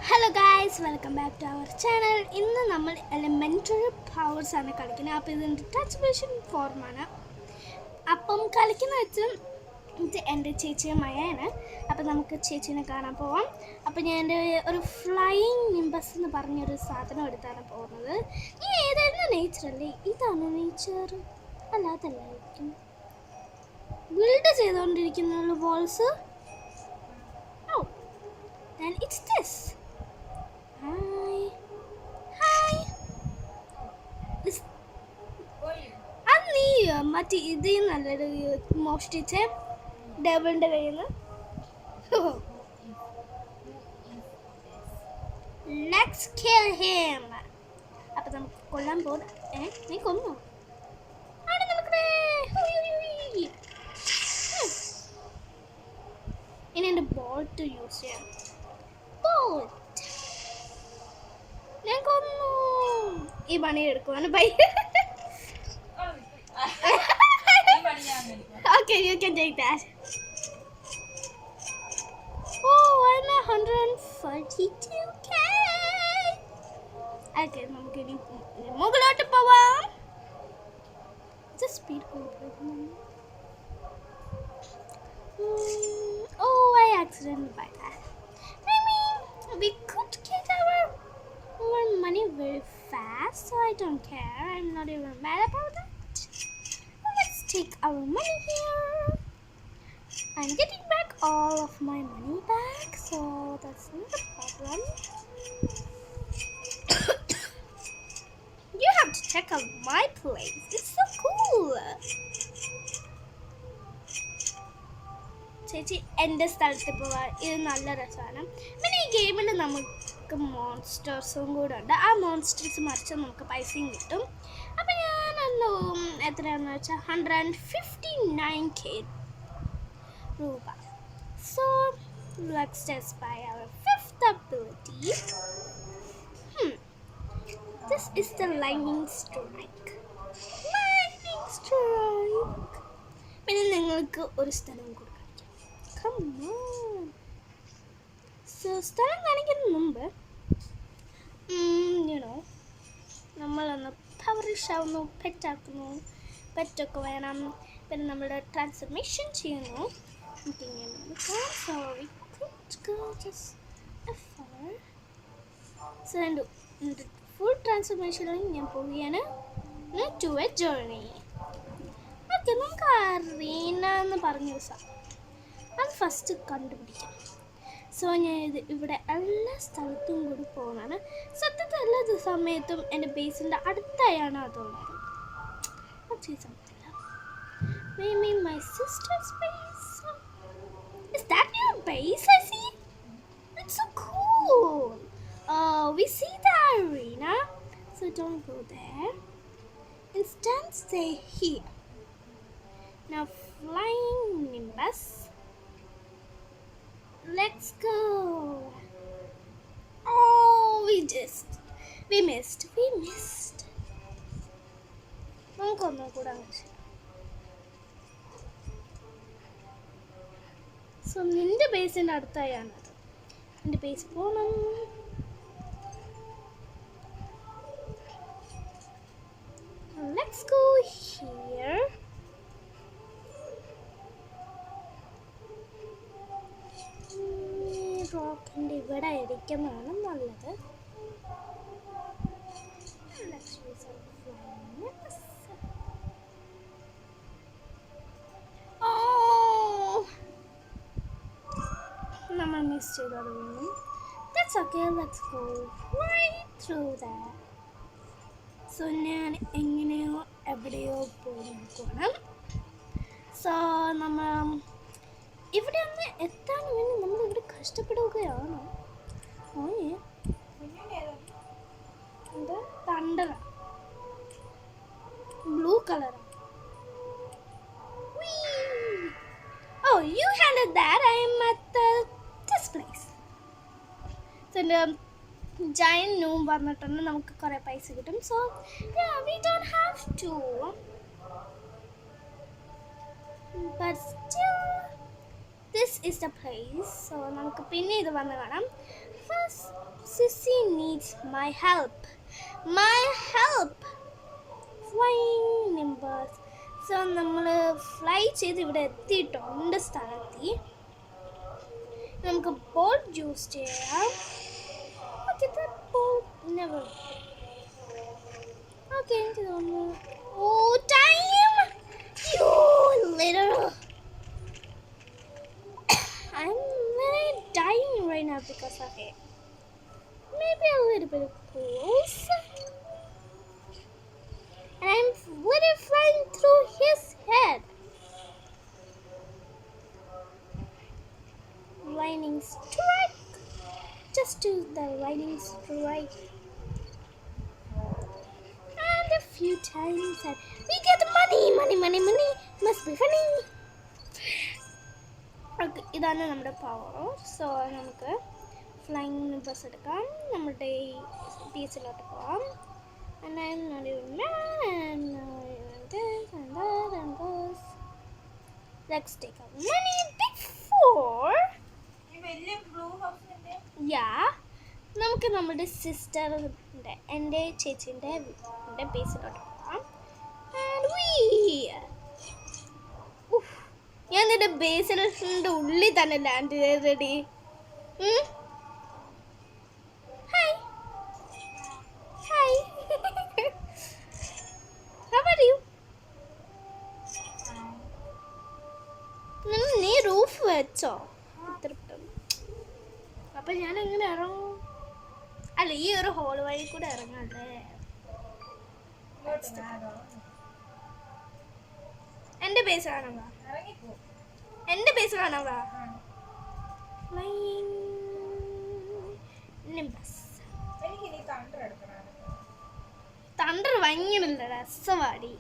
Hello guys, welcome back to our channel. ഇന്ന് നമ്മൾ elementary powers ആണ് കളിക്കുന്നത്. അപ്പോൾ ഇതിൻ്റെ ട്രാൻസ്ഫോർമേഷൻ ഫോർമാണ്. അപ്പം കളിക്കുന്ന വെച്ചും ഇത് എൻ്റെ ചേച്ചിയെ മയാണ്. അപ്പോൾ നമുക്ക് ചേച്ചീനെ കാണാൻ പോവാം. അപ്പോൾ ഞാൻ എൻ്റെ ഒരു ഫ്ലൈയിങ് നിംബസ് എന്ന് പറഞ്ഞൊരു സാധനം എടുത്താണ് പോകുന്നത്. ഈ ഏതായിരുന്നു നേച്ചറല്ലേ? ഇതാണ് നേച്ചർ അല്ലാതല്ലായിരിക്കും. ബിൽഡ് ചെയ്തുകൊണ്ടിരിക്കുന്ന walls. Oh, then it's this. അത് നീ മറ്റേ ഇതിൽ നല്ലൊരു മോഷ്ടിച്ച ഡബിളിൻ്റെ കയ്യിൽ നിന്ന്. Let's kill him. അപ്പം നമുക്ക് കൊല്ലാൻ പോകും. നീ കൊന്നു ആണ് നമുക്ക്. ഇനി എൻ്റെ ബോട്ട് യൂസ് ചെയ്യാം. ബോട്ട് ഞാൻ കൊന്നു. ഈ പണി എടുക്കുവാണ് by. Okay, you can take that. Oh, I'm 142k. Okay, നമുക്ക് ഇനി മുകളിലോട്ട് പോവാം. Just speed control. Oh, I accidentally buy that. Maybe we could get our money very fast, so I don't care. I'm not even mad about that. Let's take our money here. I'm getting back all of my money back, so that's not a problem. You have to check out my place. It's so cool. ചേച്ചി എൻ്റെ സ്ഥലത്ത് പോവാ. ഇത് നല്ല രസമാണ്. പിന്നെ ഈ ഗെയിമിൽ നമുക്ക് മോൺസ്റ്റേഴ്സും കൂടെ ഉണ്ട്. ആ മോൺസ്റ്റേഴ്സ് മറിച്ച് നമുക്ക് പൈസയും കിട്ടും. അപ്പം ഞാനൊന്ന് എത്രയാണെന്ന് വെച്ചാൽ 159k രൂപ. So let's test by our fifth ability. This is the lightning strike. പിന്നെ നിങ്ങൾക്ക് ഒരു സ്ഥലം കൊടുക്കാം. Come on. So സ്ഥലം കാണിക്കുന്നതിന് മുമ്പ് നമ്മളൊന്ന് പവറിഷ് ആവുന്നു, പെറ്റാക്കുന്നു. പെറ്റൊക്കെ വേണം. പിന്നെ നമ്മുടെ ട്രാൻസ്ഫർമേഷൻ ചെയ്യുന്നു. സോ എൻ്റെ ഫുൾ ട്രാൻസ്ഫർമേഷനിൽ ഞാൻ പോവുകയാണ്. To a journey. ഓക്കെ, നമുക്ക് അറീന എന്ന് പറഞ്ഞൊരു സാധനം അത് ഫസ്റ്റ് കണ്ടുപിടിക്കാം. സോ ഞാൻ ഇവിടെ എല്ലാ സ്ഥലത്തും കൂടി പോകുന്നതാണ്. സത്യത്തിൽ എല്ലാ സമയത്തും എൻ്റെ ബേസിൻ്റെ അടുത്തായാണ് അതുള്ളത്. Maybe my sister's base. Is that your base I see? It's so cool. We see the arena, so don't go there. Instead, stay here. Now flying nimbus. Let's go. Oh, we missed. നമുക്കൊന്നും കൂടെ ആവശ്യം. So നിന്റെ ബേസിൻ്റെ അടുത്തായാണത്. എൻ്റെ base പോകണം. Let's go here. റോക്കിൻ്റെ ഇവിടെ ഇരിക്കുന്നതാണ് നല്ലത്. നമ്മൾ മിസ് ചെയ്തത് വീണ്ടും. That's okay, let's go right through that. So ഞാൻ എങ്ങനെയോ എവിടെയോ പോയി നോക്കണം. സോ നമ്മൾ ഇവിടെ ഒന്ന് എത്താൻ വേണ്ടി നമ്മളിവിടെ കഷ്ടപ്പെടുകയാണോ? എന്താ തണ്ടല blue colour. Oh, you handled that. I am at this place. So the giant gnome വന്നിട്ടുണ്ട്. നമുക്ക് കുറേ പൈസ കിട്ടും. So yeah, we don't have to, but still This is the place. So നമുക്ക് പിന്നെ ഇത് വന്ന് കാണാം. First, Sissy needs my help. My help. Flying Nimbus. So നമ്മൾ ഫ്ലൈ ചെയ്ത് ഇവിടെ എത്തിയിട്ടുണ്ട് സ്ഥലത്തി. നമുക്ക് ബോട്ട് യൂസ് ചെയ്യാം. Okay, that boat never. Okay, എനിക്ക് തോന്നുന്നു. Oh, time! You little. I'm really dying right now because of it. Maybe a little bit close. And I'm literally flying through his head. Lightning strike. Just do the lightning strike. And a few times and we get money. Must be funny. Okay, ഇതാണ് നമ്മുടെ power. So നമുക്ക് flying bus എടുക്കാം. നമ്മുടെ ബീച്ചിലോട്ട് പോവാം. And I'm not even mad. This and that and this. Let's take our money before. Yeah. നമുക്ക് നമ്മുടെ സിസ്റ്ററിൻ്റെ എൻ്റെ ചേച്ചീൻ്റെ ബേസിലോട്ട് പോകാം. ഞാൻ നിന്റെ ബേസിൻ്റെ ഉള്ളിൽ തന്നെ ലാൻഡ് ചെയ്തടി. Hi hi. How are you? നീ റൂഫ് വെച്ചോ? അപ്പൊ ഞാൻ എങ്ങനെ ഇറങ്ങും? അല്ല, ഈ ഒരു ഹോൾ വഴി കൂടെ ഇറങ്ങാല്ലേ? എന്റെ ബേസ് കാണാ, എന്റെ ബേസ് കാണാ. തണ്ടർ ഭയങ്കര രസവാടി.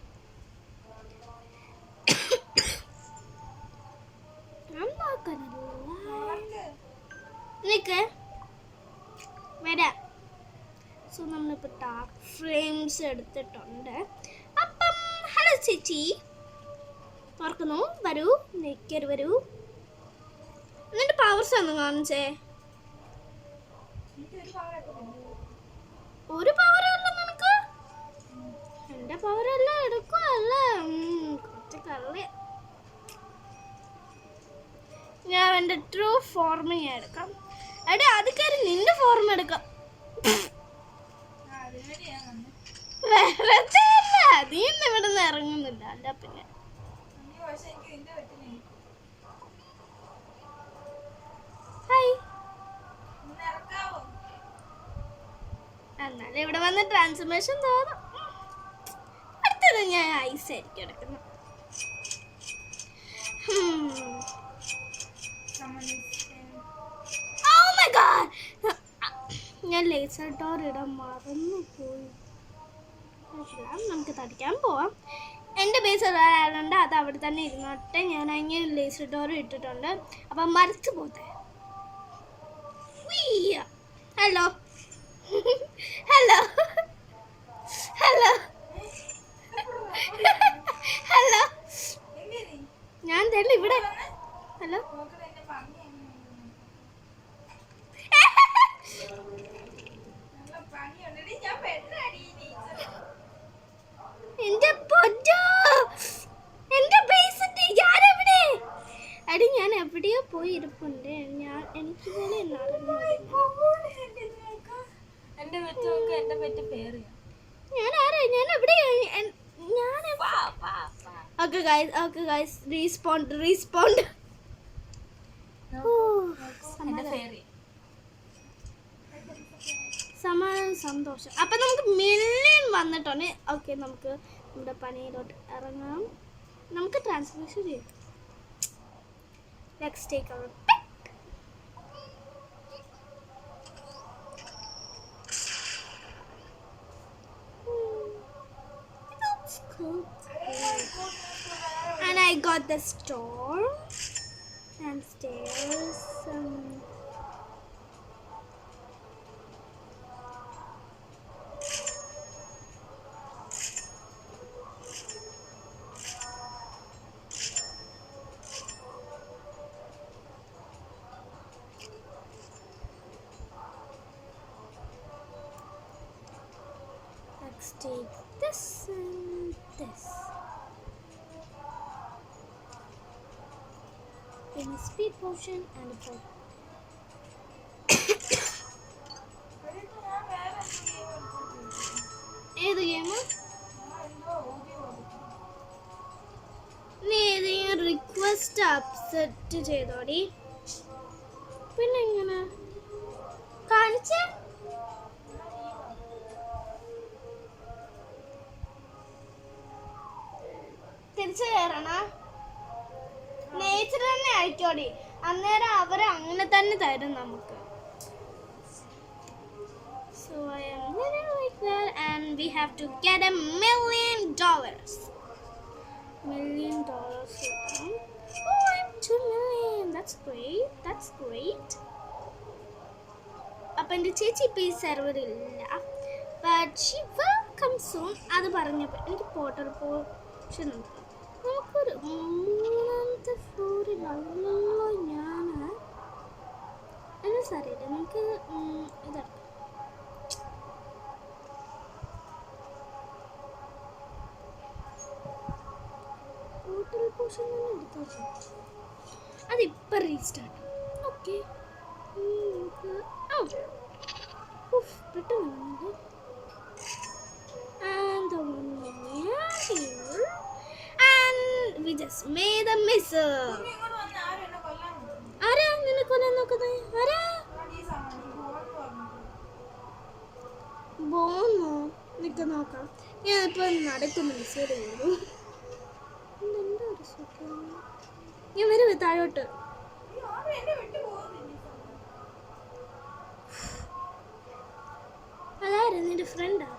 നിക്ക് വരാം. സോ നമ്മളിപ്പോൾ ഡാർക്ക് ഫ്രെയിംസ് എടുത്തിട്ടുണ്ട്. അപ്പം ഹലോ ചേച്ചി, ഓർക്കുന്നു? വരൂ, നെക്കര് വരൂ. എന്നിട്ട് പവേഴ്സ് ഒന്ന് കാണിച്ചേ. ഒരു പവറല്ല നിനക്ക്? എൻ്റെ പവറെല്ലാം എടുക്കുവല്ലേ? കുറച്ച് കള്ളി. ഞാൻ എൻ്റെ ട്രൂ ഫോർമ ഞാൻ എടുക്കാം. എടാ, അത് കയറി നിന്റെ ഫോർമ എടുക്കാം. വെറുതെ അല്ല, നീ ഇന്ന് ഇവിടെ നിന്ന് ഇറങ്ങുന്നില്ല. അല്ല പിന്നെ ഹായ്. എന്നാലും ഇവിടെ വന്ന് ട്രാൻസ്ഫർമേഷൻ തോന്നും. അടുത്തത് ഞാൻ ഐസ് ആയിരിക്കും എടുക്കുന്നത്. ഞാൻ ലേസർ ഡോർ ഇടാൻ മറന്നു പോയി. നമുക്ക് തടിക്കാൻ പോവാം. എൻ്റെ ബേസ് ആയതുകൊണ്ട് അത് അവിടെ തന്നെ ഇരുന്നോട്ടെ. ഞാൻ അങ്ങനെ ലേസർ ഡോർ ഇട്ടിട്ടുണ്ട്. അപ്പം മരത്ത് പോട്ടെ. ഹലോ ഹലോ ഹലോ ഹലോ, ഞാൻ തന്നെ ഇവിടെ. ഹലോ, എന്റെ പൊന്നോ, എന്റെ ബേസിന്റെ ഞാനെവിടെ? അടി, ഞാൻ എവിടെയോ പോയി ഇരിപ്പുണ്ട്. എനിക്ക് സന്തോഷം. അപ്പൊ നമുക്ക് മില്യൺ വന്നിട്ടുണ്ട്. ഓക്കെ, നമുക്ക് നമ്മുടെ പണിയിലോട്ട് ഇറങ്ങാം. നമുക്ക് ട്രാൻസ്ഫർമേഷൻ ചെയ്യാം. Let's take our pick. That's cool. And I got the store and stairs. Let's take this and this. Give me speed potion and a fight. ഏത് ഗെയിം? നീ ഏതെങ്കിലും റിക്വസ്റ്റ് അക്സെപ്റ്റ് ചെയ്തോടി. പിന്നെ എങ്ങനെ കാണിച്ചേ? തിരിച്ചു കയറണ നേച്ചർ തന്നെ ആയിക്കോടി. അന്നേരം അവർ അങ്ങനെ തന്നെ തരും നമുക്ക്. So I am living like that and we have to get $1 million. $1 million. Oh, I'm 2 million. That's great. അപ്പം എൻ്റെ ചേച്ചി ഇപ്പോൾ ഈ സെർവറില്ല. But she will come soon. അത് പറഞ്ഞപ്പോൾ എനിക്ക് പോർട്ടൽ പോർഷൻ ഉണ്ട്. നമുക്കൊരു 3ാമത്തെ ഫ്ലോറിലുള്ള ഞാൻ സാറിയില്ല. നമുക്ക് ഇതെടുക്കാം. പോർട്ടൽ പോർഷൻ തന്നെ എടുത്തു വെച്ചു. അതിപ്പോൾ റീസ്റ്റാർട്ട്. ഓക്കെ നമുക്ക് പെട്ടെന്ന് and the one here and we just made a missile. ആരാ നിന്നെ കൊല്ലാൻ നോക്കുന്നേ? ആരാ? ബോന്നോ? നിക്ക് നോക്കാം. ഞാൻ ഇപ്പൊ നടക്കുന്നു. മിസ്സേഡ് ചെയ്തു. എന്താ ഒരു സുഖം. ഞാൻ വരും താഴോട്ട്. അതായിരുന്നു നിന്റെ ഫ്രണ്ടാ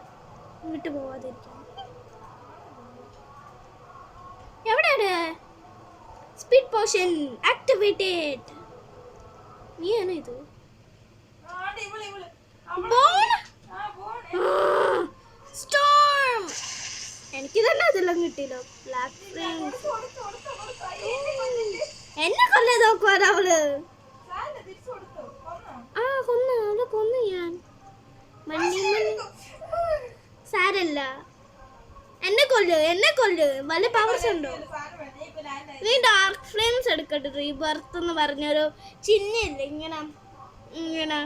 വിട്ടു പോവാതിരിക്കാൻ. എവിടെയാണ്? Speed potion activated. നീയാണോ ഇത്? സ്റ്റോം. എനിക്ക് തന്നെ അതെല്ലാം കിട്ടിയില്ല. ബ്ലാക്ക് ഫ്രെയിംസ് എന്നെ കൊല്ലേ നോക്കുവാൻ അവള്. കൊന്നു അവളെ കൊന്നു ഞാൻ. സാരല്ല, എന്നെ കൊല്ല്. വല്ല പവേഴ്സ് ഉണ്ടോ? നീ ഡാർക്ക് ഫ്ലെയിംസ് എടുക്കട്ടെ. റീബർത്ത് എന്ന് പറഞ്ഞൊരു ചിഹ്നമില്ല ഇങ്ങനെ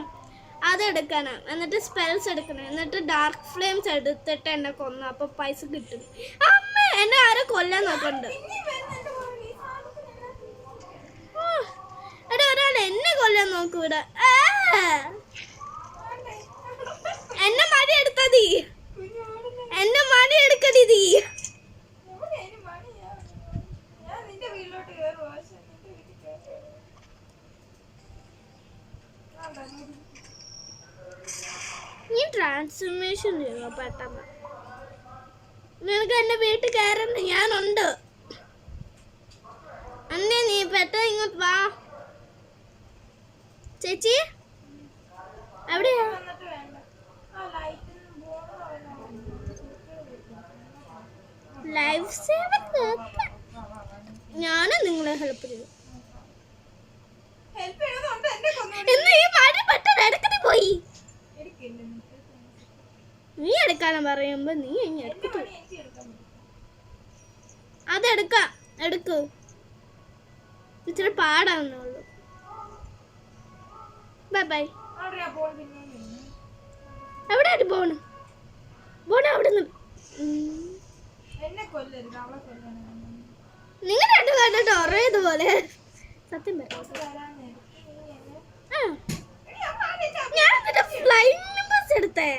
അതെടുക്കണം. എന്നിട്ട് സ്പെൽസ് എടുക്കണം. എന്നിട്ട് ഡാർക്ക് ഫ്ലെയിംസ് എടുത്തിട്ട് എന്നെ കൊന്നു. അപ്പൊ പൈസ കിട്ടും. അമ്മ എന്നെ ആരോ കൊല്ലാൻ നോക്കണ്ട്. എടാ ഒരാൾ എന്നെ കൊല്ലാൻ നോക്കൂടെ. എന്നെ മണി എടുത്തതി. എന്നെ മണി എടുക്കടി നീ. നീ ട്രാൻസ്ഫോർമേഷൻ ചെയ്യോ പെട്ടെന്ന്? നിനക്ക് എന്റെ വീട്ടിൽ കയറുന്ന ഞാനുണ്ട്. അന്നേ നീ പെട്ടെന്ന് ഇങ്ങോട്ട് വാ. ചേച്ചി എവിടെയാ? ലൈഫ് സേവർ ഞാനും നിങ്ങളെ ഹെൽപ്പ് ചെയ്തു. ഇന്ന് ഈ മഴ പെട്ടെന്ന് എടുക്കത്തി പോയി. നീ എടുക്കാനും പറയുമ്പോ നീ എടുക്കത്തു. എടുക്ക്. ഇച്ചിരി പാടാവുന്നുള്ളൂ. ബൈ. എവിടെയായിട്ട് പോണ്? അവിടുന്ന് നിങ്ങൾ രണ്ടു കണ്ടിട്ട് ഒറേതുപോലെ സത്യം ഞാൻ ഫ്ലൈങ് ബസ് എടുത്തേ.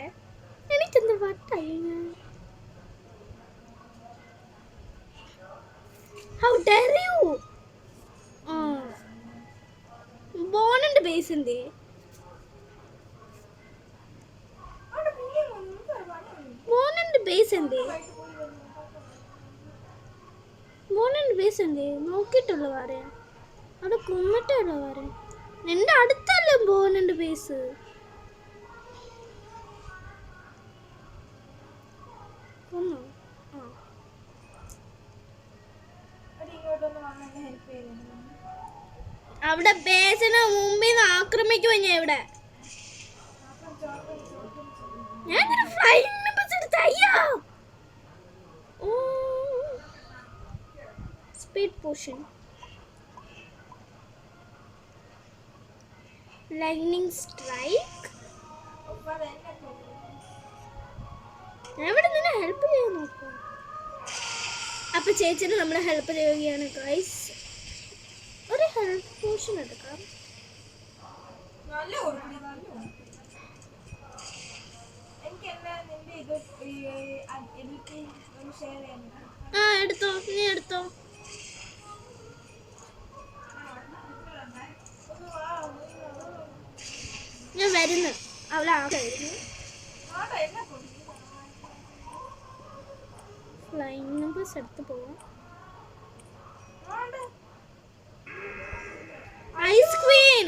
എനിക്കെന്ത് വട്ടായി. How dare you. ബോണിന്റെ ബേസ് എന്തേ? ബോണിന്റെ ബേസ് എന്തേ? നോക്കിയിട്ടുള്ള പറയാ. അവിടെ കൊന്നിട്ടുള്ള പറയാ. നിന്റെ അടുത്തല്ലേ ബോണിന്റെ ബേസ്. കൊന്നോ? അവിടെ ബേസിന് മുമ്പിൽ നിന്ന് ആക്രമിക്കുവാ ഞാൻ. ഇവിടെ ഞാൻ ഫ്ലൈങ് ബസ് എടുത്ത. അയ്യാ പോഷൻ. Lining strike. ഞാൻ ഇവിടെ നിന്നെ ഹെൽപ്പ് ചെയ്യാൻ നോക്കാം. അപ്പൊ ചേച്ചിന് നമ്മൾ ഹെൽപ്പ് ചെയ്യുകയാണ് ഗൈസ്. ഒരു ഹെൽപ്പ് പോഷൻ എടുക്കാം. ആ എടുത്തോ, നീ എടുത്തോ. ഞാൻ വരുന്നു. അവളാകെ ഫ്ലൈങ് നമ്പേഴ്സ് എടുത്ത് പോവാം. Ice queen.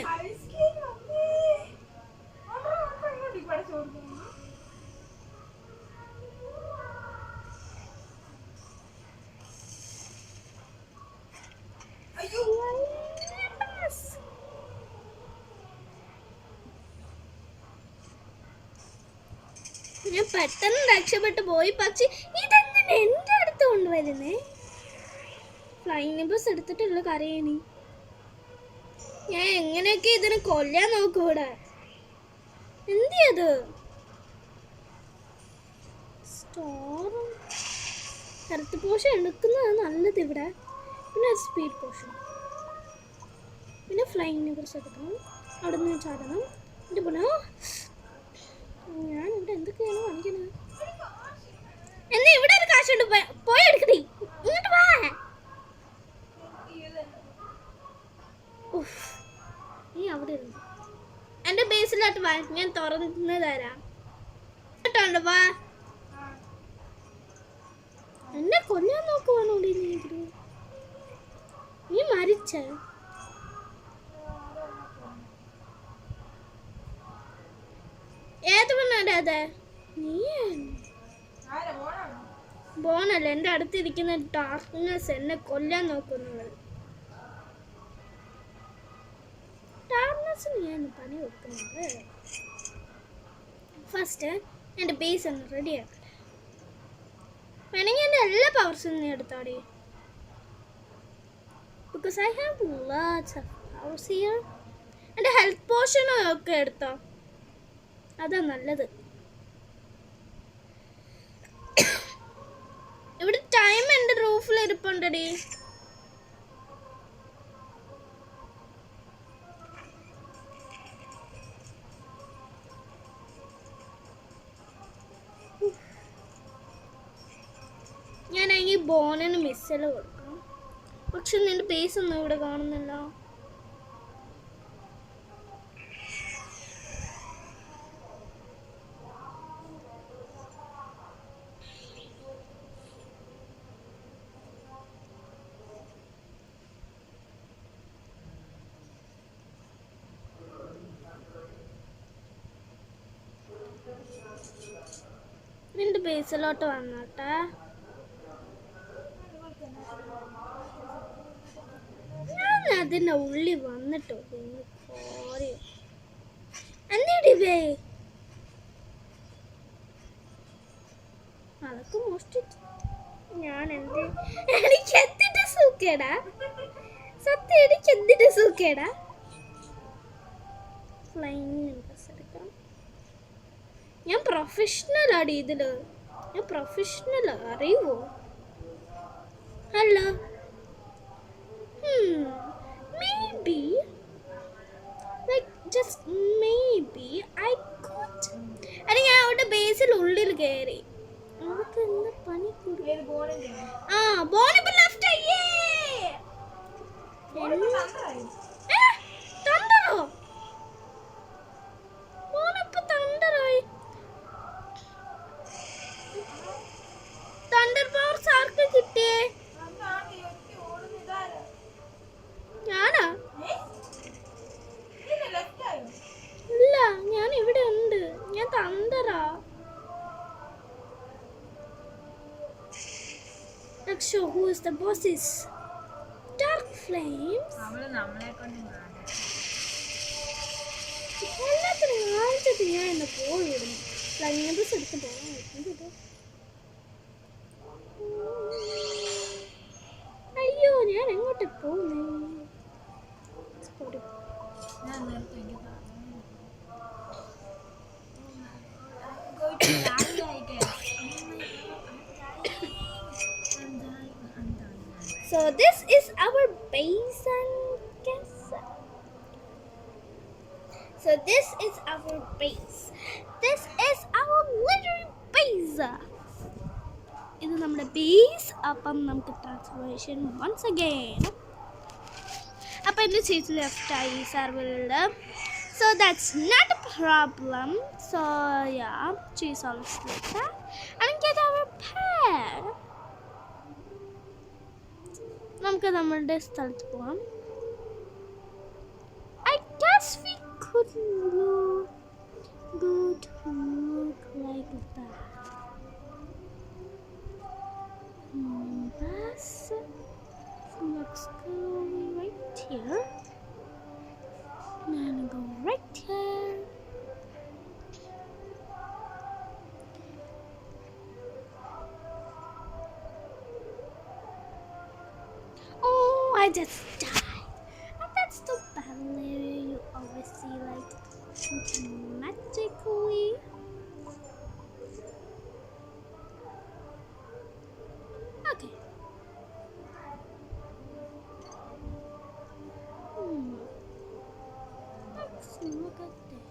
ഞാൻ പെട്ടെന്ന് രക്ഷപ്പെട്ടു പോയി. പക്ഷെ ഇതെന്തിനാ എൻ്റെ അടുത്ത് കൊണ്ടുവരുന്നേ? ഫ്ലൈങ് നമ്പേഴ്സ് എടുത്തിട്ടുള്ള കരയണി. ഞാൻ എങ്ങനെയൊക്കെ ഇതിനെ കൊല്ലാൻ നോക്കൂടെ. എന്ത് ഹെൽത്ത് പോഷൻ എടുക്കുന്നത് നല്ലത് ഇവിടെ. പിന്നെ സ്പീഡ് പോഷൻ, പിന്നെ ഫ്ലൈങ് നമ്പേഴ്സ് എടുക്കണം. അവിടെ നിന്ന് ചാടണം. എൻ്റെ പിന്നെ ഞാൻ ഇവിടെ എന്തൊക്കെയാണ് കാണിക്കുന്നത്? എന്നാ ഇവിടെ ഒരു കാശുണ്ട്, പോയി എടുക്കണേ. ഇങ്ങോട്ട് വാ. നീ അവിടെ ഇരുന്നു. എൻ്റെ ബേസിലോട്ട് വാ, ഞാൻ തുറന്ന് തരാം. കേട്ടോണ്ട് വാ. എന്നെ കൊല്ലാൻ നോക്കുവാണോ നീ? മരിച്ച ഏത് പെണ്ണാടെ അതെ? നീ ബോണല്ല, എൻ്റെ അടുത്തിരിക്കുന്ന ഡാർക്ക്നെസ് എന്നെ കൊല്ലാൻ നോക്കുന്നത്. ഡാർക്ക്നെസ്സിന് ഞാൻ പണി വെക്കുന്നുണ്ട്. ഫസ്റ്റ് എൻ്റെ ബേസ് ഒന്ന് റെഡി ആക്കട്ടെ. വേണമെങ്കിൽ എൻ്റെ എല്ലാ പവർസും നീ എടുത്തോടെ. Because I have lots of powers here. എൻ്റെ ഹെൽത്ത് പോഷനും ഒക്കെ എടുത്തോ, അതാ നല്ലത്. ഇവിടെ ടൈം എൻ്റെ റൂഫിൽ ഇരിപ്പുണ്ടടി. ഞാനെങ്കിൽ ബോണിന് മിസ്സിൽ കൊടുക്കണം. പക്ഷെ നിന്റെ ബേസ് ഒന്നും ഇവിടെ കാണുന്നില്ല. നിന്റെ ബേസിലോട്ട് വന്നോട്ടെ. ഞാൻ അതിൻ്റെ ഉള്ളിൽ വന്നിട്ടോ എന്നീടിവേ അതൊക്കെ മോഷ്ടിച്ചു. ഞാൻ എനിക്ക് എന്തിട്ട് സൂക്കേടാ, സത്യം എനിക്ക് എന്തിട്ട് സൂക്കേടാ. ഫ്ലൈങ് നമ്പേഴ്സ് എടുക്കാം. ഞാൻ പ്രൊഫഷണൽ ആടി ഇതില്. ഞാൻ പ്രൊഫഷണൽ, അറിയുമോ? Hello. Maybe, like just maybe I could. അല്ല ഞാൻ അവിടെ ബേസിൽ ഉള്ളിൽ കയറി. അവർക്ക് എന്താ പണി കൊടുക്കും? ആ ബോണിപ്പോ ലെഫ്റ്റ് ആയേ. തണ്ടറോ? ബോണിപ്പോ തണ്ടറായി. തണ്ടർ പവർസ് ആർക്ക് കിട്ടിയേ? ഞാനാ? ഇല്ല, ഞാൻ ഇവിടെ ഉണ്ട്. ഞാൻ തണ്ടറാ. Let's show who is the bosses. Dark flames. എല്ലാത്തിനും കാണിച്ചിട്ട് ഞാൻ ഇന്ന് പോയിടുന്നു. ഫ്ലൈങ് നമ്പേഴ്സ് എടുത്ത് പോകാൻ. അയ്യോ, ഞാൻ എങ്ങോട്ട് die, I guess. Oh my god, I'm dying. So this is our base, and guess. So this is our base. This is our literal base. ഇത് നമ്മുടെ ബേസ്. അപ്പം നമുക്ക് ട്രാൻസ്ഫോർമേഷൻ വൺസ് അഗെയിൻ. അപ്പം എൻ്റെ ചേച്ചി ലെഫ്റ്റായി സർവറിൽ. So that's not a problem. So yeah, she's always like that. And get our pet. നമുക്ക് നമ്മളുടെ സ്ഥലത്ത് പോവാം. I guess we could look like that. So let's go right here. And go right here. Oh, I just died. And that's the battle area you always see, like magically. Okay. Let's look at that.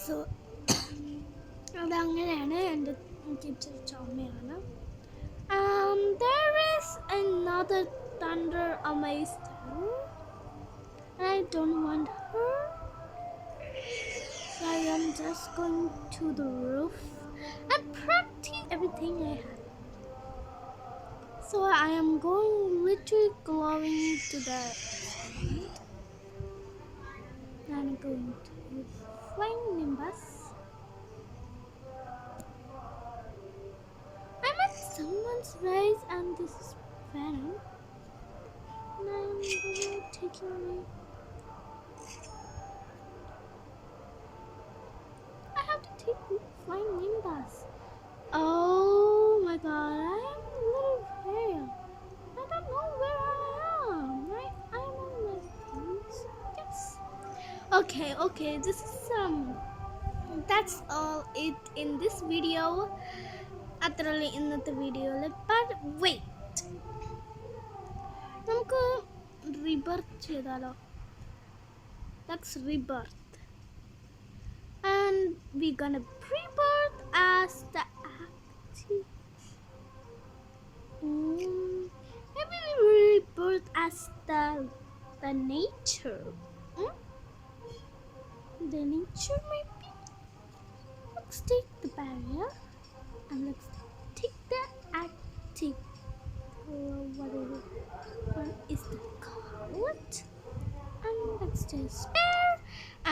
So അതങ്ങനെയാണ് എൻ്റെ teacher ചോമയാണ്. There is another thunder amazed her. I don't want her. So I am just going to the roof and practice everything I have. So I am going literally glowing to the side. I'm going to flying nimbus. I'm at someone's race and this is Venom. And I'm taking me. I have to take flying nimbus. Oh my god, I am a little pale. I don't know where I am. I am on my face. Yes. Okay, this is that's all it in this video. Atrally in the video, but wait. നമുക്ക് rebirth ചെയ്താലോ? That's rebirth. And we're gonna rebirth as the active. Maybe we rebirth as the nature. The nature maybe. Let's take the barrier and let's take the active. What is the called? And let's just spare.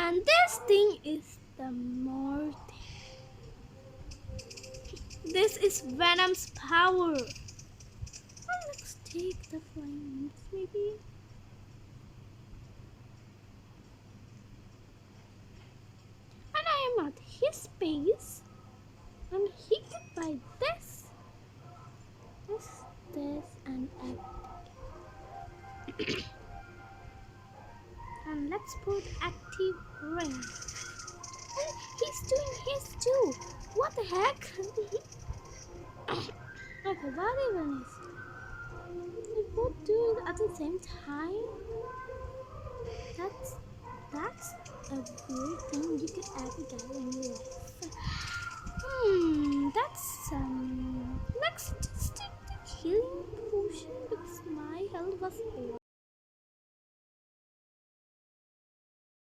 And this thing is the more thing. This is Venom's power. And let's take the flames maybe. And I am at his base. And he can buy this, and everything. And let's put active ring. And he's doing his too. What the heck? Okay, what even is? They both do it at the same time. That's a weird thing you could ever get in your life. That's next, just take the healing potion because my health was low.